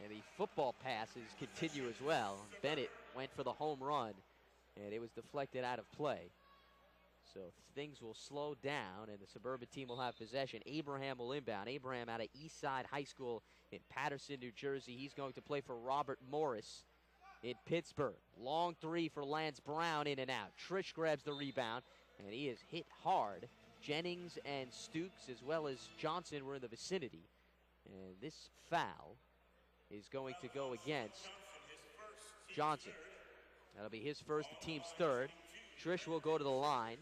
And the football passes continue as well. Bennett went for the home run, and it was deflected out of play. So things will slow down, and the Suburban team will have possession. Abraham will inbound. Abraham out of Eastside High School in Paterson, New Jersey. He's going to play for Robert Morris in Pittsburgh. Long three for Lance Brown, in and out. Trish grabs the rebound, and he is hit hard. Jennings and Stukes, as well as Johnson, were in the vicinity. And this foul is going to go against Johnson. That'll be his first, the team's third. Trish will go to the line.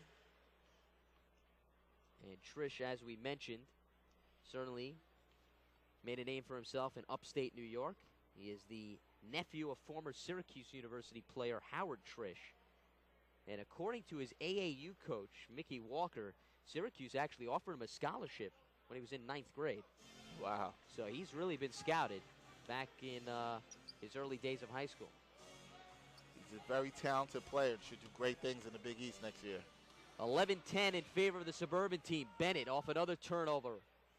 And Trish, as we mentioned, certainly made a name for himself in upstate New York. He is the nephew of former Syracuse University player Howard Trish. And according to his AAU coach, Mickey Walker, Syracuse actually offered him a scholarship when he was in 9th grade. Wow. So he's really been scouted back in his early days of high school. He's a very talented player and should do great things in the Big East next year. 11-10 in favor of the Suburban team. Bennett off another turnover.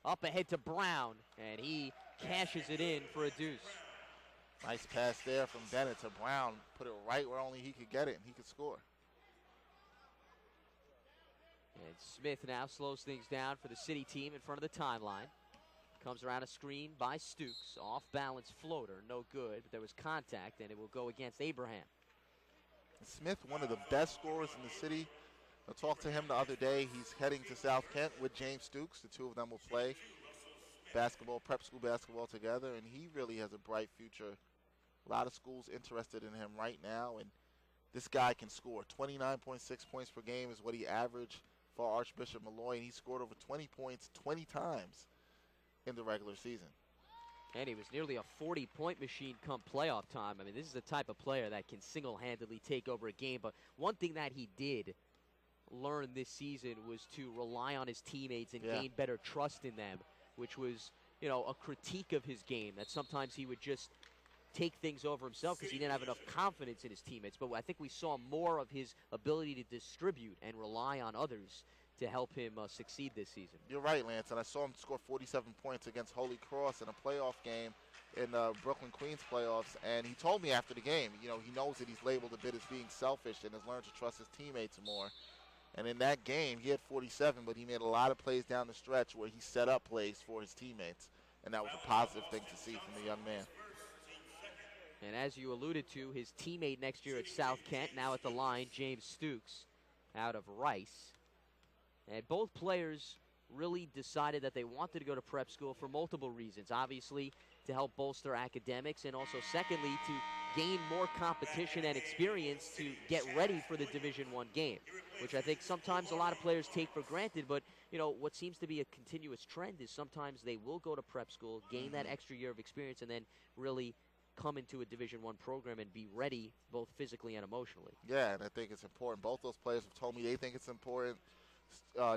Up ahead to Brown, and he cashes it in for a deuce. Nice pass there from Bennett to Brown. Put it right where only he could get it, and he could score. And Smith now slows things down for the City team in front of the timeline. Comes around a screen by Stukes. Off-balance floater, no good, but there was contact, and it will go against Abraham. Smith, one of the best scorers in the city. I talked to him the other day. He's heading to South Kent with James Stukes. The two of them will play basketball, prep school basketball together, and he really has a bright future. A lot of schools interested in him right now, and this guy can score. 29.6 points per game is what he averaged for Archbishop Malloy, and he scored over 20 points 20 times in the regular season. And he was nearly a 40-point machine come playoff time. I mean, this is the type of player that can single-handedly take over a game. But one thing that he did learn this season was to rely on his teammates and gain better trust in them, which was, you know, a critique of his game, that sometimes he would just take things over himself because he didn't have enough confidence in his teammates. But I think we saw more of his ability to distribute and rely on others to help him succeed this season. You're right, Lance, and I saw him score 47 points against Holy Cross in a playoff game in Brooklyn Queens playoffs, and he told me after the game, you know, he knows that he's labeled a bit as being selfish and has learned to trust his teammates more. And in that game, he had 47, but he made a lot of plays down the stretch where he set up plays for his teammates, and that was a positive thing to see from the young man. And as you alluded to, his teammate next year at South Kent, now at the line, James Stukes, out of Rice. And both players really decided that they wanted to go to prep school for multiple reasons. Obviously, to help bolster academics, and also, secondly, to gain more competition and experience to get ready for the Division I game, which I think sometimes a lot of players take for granted. But, you know, what seems to be a continuous trend is sometimes they will go to prep school, gain that extra year of experience, and then really come into a Division I program and be ready both physically and emotionally. Yeah, and I think it's important. Both those players have told me they think it's important.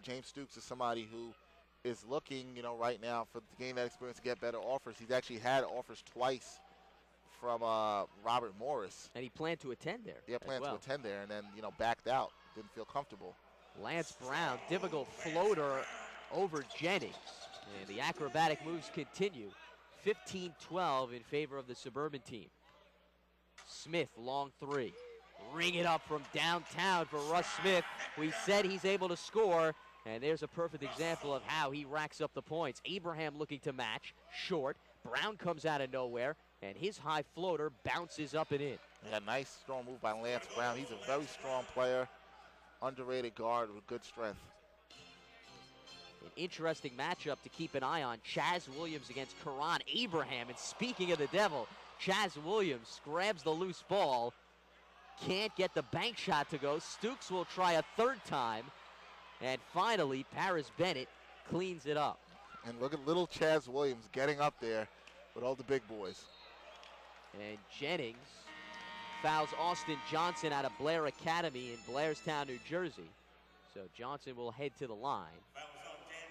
James Stukes is somebody who is looking, you know, right now for to gain that experience to get better offers. He's actually had offers twice from Robert Morris. And he planned to attend there. Yeah, planned to attend there, and then, you know, backed out. Didn't feel comfortable. Lance Brown, difficult floater over Jennings. And the acrobatic moves continue. 15-12 in favor of the Suburban team. Smith, long three. Ring it up from downtown for Russ Smith. We said he's able to score, and there's a perfect example of how he racks up the points. Abraham looking to match, short. Brown comes out of nowhere, and his high floater bounces up and in. Yeah, nice strong move by Lance Brown. He's a very strong player, underrated guard with good strength. An interesting matchup to keep an eye on. Chaz Williams against Karan Abraham. And speaking of the devil, Chaz Williams grabs the loose ball. Can't get the bank shot to go. Stukes will try a third time. And finally, Paris Bennett cleans it up. And look at little Chaz Williams getting up there with all the big boys. And Jennings fouls Austin Johnson out of Blair Academy in Blairstown, New Jersey. So Johnson will head to the line.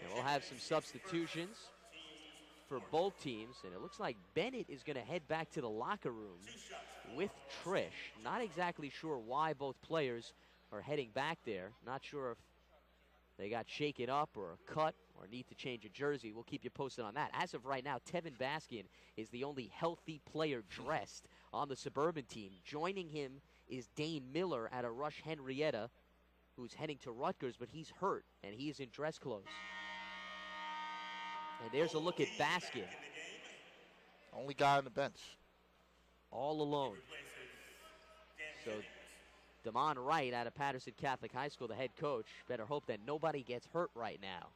And we'll have some substitutions for both teams. And it looks like Bennett is going to head back to the locker room with Trish. Not exactly sure why both players are heading back there. Not sure if they got shaken up or a cut or need to change a jersey. We'll keep you posted on that. As of right now, Tevin Baskin is the only healthy player dressed on the Suburban team. Joining him is Dane Miller out of Rush Henrietta, who's heading to Rutgers, but he's hurt, and he is in dress clothes. And there's a look at Baskin. Only guy on the bench. All alone. So Damon Wright out of Patterson Catholic High School, the head coach, better hope that nobody gets hurt right now.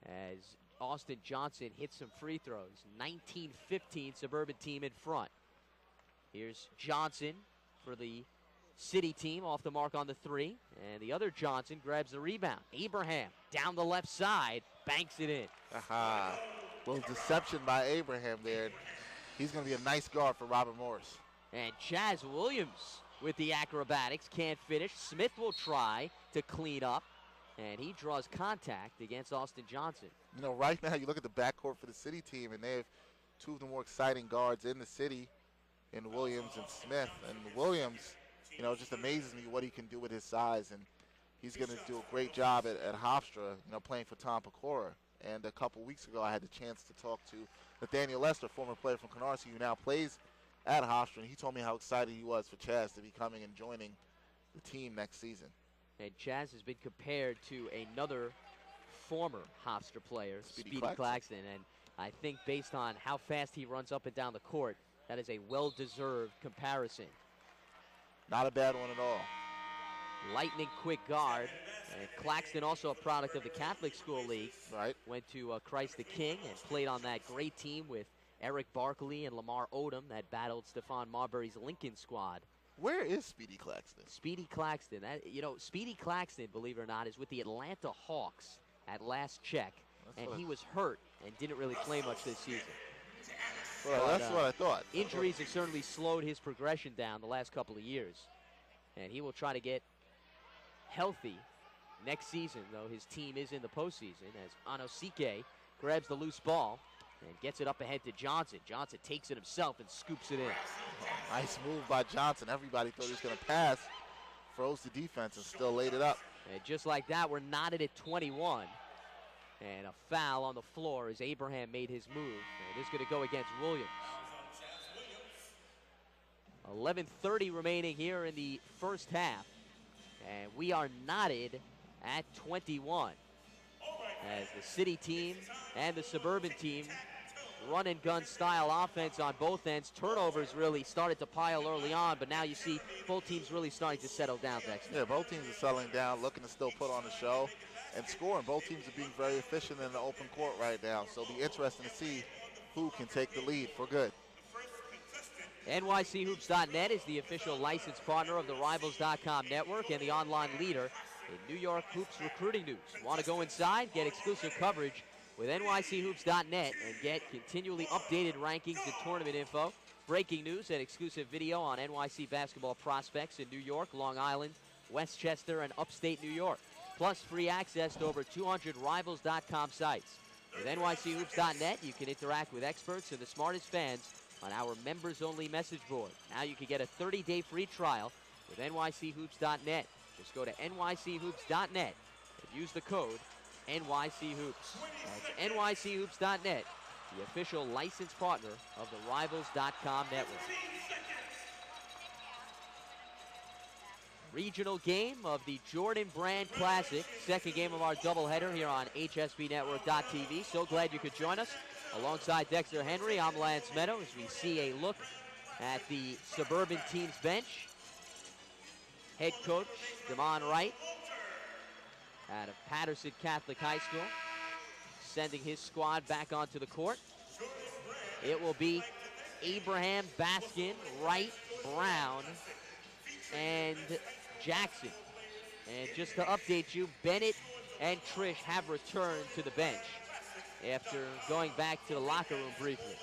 As Austin Johnson hits some free throws. 19-15 Suburban team in front. Here's Johnson for the City team off the mark on the three. And the other Johnson grabs the rebound. Abraham down the left side, banks it in. Aha. Little deception by Abraham there. He's going to be a nice guard for Robert Morris. And Chaz Williams with the acrobatics, can't finish. Smith will try to clean up, and he draws contact against Austin Johnson. You know, right now you look at the backcourt for the City team, and they have two of the more exciting guards in the City in Williams and Smith. And Williams, you know, just amazes me what he can do with his size, and he's going to do a great job at Hofstra, you know, playing for Tom Pecora. And a couple weeks ago, I had the chance to talk to Nathaniel Lester, former player from Canarsie, who now plays at Hofstra, and he told me how excited he was for Chaz to be coming and joining the team next season. And Chaz has been compared to another former Hofstra player, Speedy Claxton. And I think based on how fast he runs up and down the court, that is a well-deserved comparison. Not a bad one at all. Lightning quick guard. And Claxton, also a product of the Catholic School League. Right. Went to Christ the King and played on that great team with Eric Barkley and Lamar Odom that battled Stephon Marbury's Lincoln squad. Where is Speedy Claxton? Speedy Claxton. Speedy Claxton, believe it or not, is with the Atlanta Hawks at last check. And he was hurt and didn't really play much this season. Well, that's what I thought. Injuries have certainly slowed his progression down the last couple of years. And he will try to get healthy next season, though his team is in the postseason, as Anosike grabs the loose ball and gets it up ahead to Johnson. Johnson takes it himself and scoops it in. Nice move by Johnson. Everybody thought he was going to pass. Froze the defense and still laid it up. And just like that, we're knotted at 21. And a foul on the floor as Abraham made his move. And it is going to go against Williams. 11:30 remaining here in the first half. And we are knotted at 21. As the City team and the Suburban team run and gun style offense on both ends. Turnovers really started to pile early on, but now you see both teams really starting to settle down, Dexter. Yeah, both teams are settling down, looking to still put on a show and scoring. Both teams are being very efficient in the open court right now, so it'll be interesting to see who can take the lead for good. NYCHoops.net is the official licensed partner of the Rivals.com network and the online leader in New York Hoops recruiting news. Want to go inside? Get exclusive coverage with NYCHoops.net and get continually updated rankings and tournament info, breaking news, and exclusive video on NYC basketball prospects in New York, Long Island, Westchester, and upstate New York. Plus free access to over 200 Rivals.com sites. With NYCHoops.net, you can interact with experts and the smartest fans on our members-only message board. Now you can get a 30-day free trial with NYCHoops.net. Just go to NYCHoops.net and use the code NYCHoops. That's NYCHoops.net, the official licensed partner of the Rivals.com network. Regional game of the Jordan Brand Classic, second game of our doubleheader here on HSBNetwork.tv. So glad you could join us. Alongside Dexter Henry, I'm Lance Meadow as we see a look at the Suburban team's bench. Head coach Damon Wright out of Patterson Catholic High School, sending his squad back onto the court. It will be Abraham, Baskin, Wright, Brown, and Jackson. And just to update you, Bennett and Trish have returned to the bench after going back to the locker room briefly.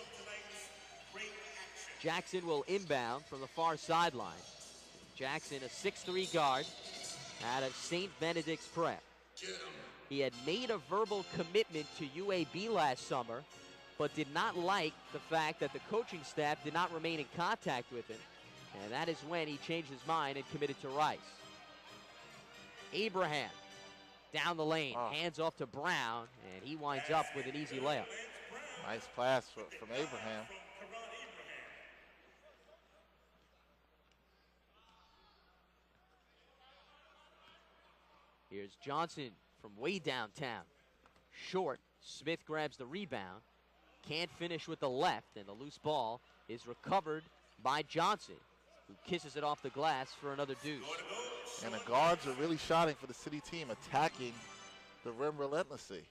Jackson will inbound from the far sideline. Jackson, a 6'3" guard out of St. Benedict's Prep. He had made a verbal commitment to UAB last summer, but did not like the fact that the coaching staff did not remain in contact with him, and that is when he changed his mind and committed to Rice. Abraham down the lane, Oh. hands off to Brown, and he winds up with an easy layup. Nice pass from Abraham. Here's Johnson from way downtown. Short. Smith grabs the rebound. Can't finish with the left, and the loose ball is recovered by Johnson, who kisses it off the glass for another deuce. And the guards are really shouting for the city team, attacking the rim relentlessly.